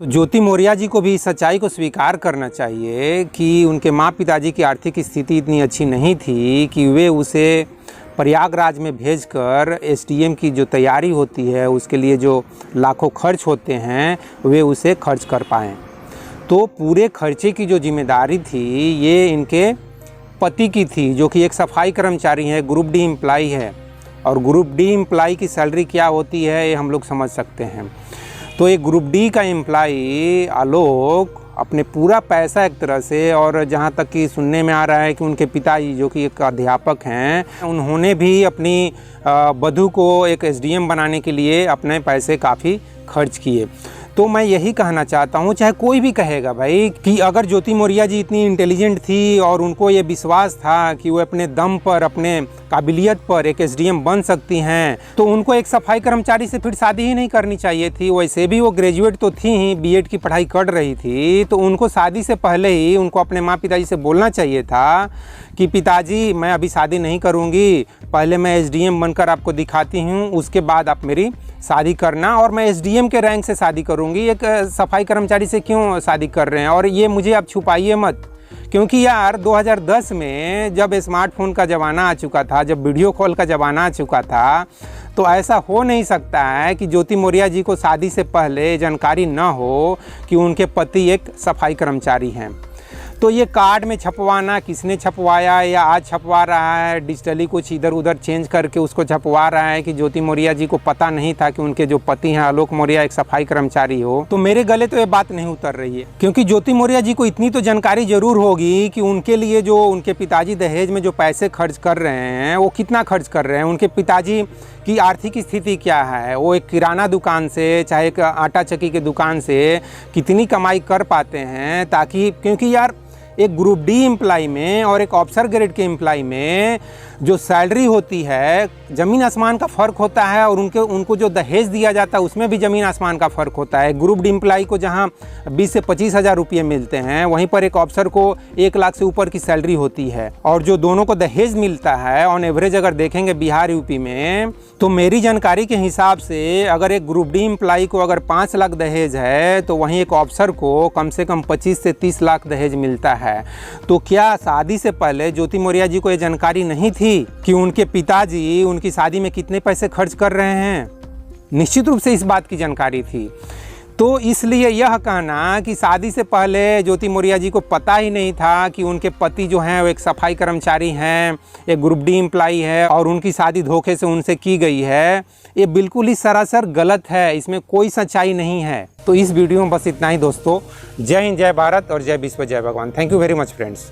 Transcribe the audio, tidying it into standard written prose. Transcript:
तो ज्योति मौर्य जी को भी इस सच्चाई को स्वीकार करना चाहिए कि उनके माँ पिताजी की आर्थिक स्थिति इतनी अच्छी नहीं थी कि वे उसे प्रयागराज में भेजकर एसडीएम की जो तैयारी होती है उसके लिए जो लाखों खर्च होते हैं वे उसे खर्च कर पाएँ। तो पूरे खर्चे की जो जिम्मेदारी थी ये इनके पति की थी, जो कि एक सफाई कर्मचारी है, ग्रुप डी एम्प्लॉय है। और ग्रुप डी एम्प्लॉय की सैलरी क्या होती है ये हम लोग समझ सकते हैं। तो एक ग्रुप डी का एम्प्लॉय आलोक अपने पूरा पैसा एक तरह से, और जहाँ तक कि सुनने में आ रहा है कि उनके पिताजी जो कि एक अध्यापक हैं, उन्होंने भी अपनी बधू को एक एसडीएम बनाने के लिए अपने पैसे काफ़ी खर्च किए। तो मैं यही कहना चाहता हूँ, चाहे कोई भी कहेगा भाई, कि अगर ज्योति मौर्य जी इतनी इंटेलिजेंट थी और उनको ये विश्वास था कि वो अपने दम पर, अपने काबिलियत पर एक एसडीएम बन सकती हैं, तो उनको एक सफाई कर्मचारी से फिर शादी ही नहीं करनी चाहिए थी। वैसे भी वो ग्रेजुएट तो थी ही, बीएड की पढ़ाई कर रही थी, तो उनको शादी से पहले ही उनको अपने माँ पिताजी से बोलना चाहिए था कि पिताजी मैं अभी शादी नहीं करूँगी, पहले मैं एसडीएम बनकर आपको दिखाती हूँ, उसके बाद आप मेरी शादी करना, और मैं एसडीएम के रैंक से शादी करूँगी, एक सफाई कर्मचारी से क्यों शादी कर रहे हैं। और ये मुझे आप छुपाइए मत, क्योंकि यार 2010 में जब स्मार्टफोन का ज़माना आ चुका था, जब वीडियो कॉल का ज़माना आ चुका था, तो ऐसा हो नहीं सकता है कि ज्योति मौर्य जी को शादी से पहले जानकारी ना हो कि उनके पति एक सफाई कर्मचारी हैं। तो ये कार्ड में छपवाना, किसने छपवाया या आज छपवा रहा है, डिजिटली कुछ इधर उधर चेंज करके उसको छपवा रहा है कि ज्योति मौर्य जी को पता नहीं था कि उनके जो पति हैं आलोक मौर्य एक सफाई कर्मचारी हो, तो मेरे गले तो ये बात नहीं उतर रही है। क्योंकि ज्योति मौर्य जी को इतनी तो जानकारी जरूर होगी कि उनके लिए जो उनके पिताजी दहेज में जो पैसे खर्च कर रहे हैं वो कितना खर्च कर रहे हैं, उनके पिताजी की आर्थिक स्थिति क्या है, वो एक किराना दुकान से चाहे एक आटा चक्की के दुकान से कितनी कमाई कर पाते हैं, ताकि, क्योंकि यार एक ग्रुप डी एम्प्लॉय में और एक ऑफिसर ग्रेड के एम्प्लॉय में जो सैलरी होती है ज़मीन आसमान का फ़र्क होता है, और उनको जो दहेज दिया जाता है उसमें भी ज़मीन आसमान का फ़र्क होता है। ग्रुप डी एम्प्लॉय को जहां 20 से 25 हज़ार रुपये मिलते हैं, वहीं पर एक ऑफिसर को 1 लाख से ऊपर की सैलरी होती है। और जो दोनों को दहेज मिलता है ऑन एवरेज अगर देखेंगे बिहार यूपी में, तो मेरी जानकारी के हिसाब से अगर एक ग्रुप डी एम्प्लॉय को अगर 5 लाख दहेज है, तो वहीं एक ऑफिसर को कम से कम 25 से 30 लाख दहेज मिलता है। तो क्या शादी से पहले ज्योति मौर्य जी को ये जानकारी नहीं थी कि उनके पिताजी उनकी शादी में कितने पैसे खर्च कर रहे हैं? निश्चित रूप से इस बात की जानकारी थी। तो इसलिए यह कहना कि शादी से पहले ज्योति मौर्य जी को पता ही नहीं था कि उनके पति जो हैं वो एक सफाई कर्मचारी हैं, एक ग्रुप डी एम्प्लॉय है, और उनकी शादी धोखे से उनसे की गई है, ये बिल्कुल ही सरासर गलत है, इसमें कोई सच्चाई नहीं है। तो इस वीडियो में बस इतना ही दोस्तों। जय हिंद, जय भारत और जय विश्व, जय भगवान। Thank you very much friends.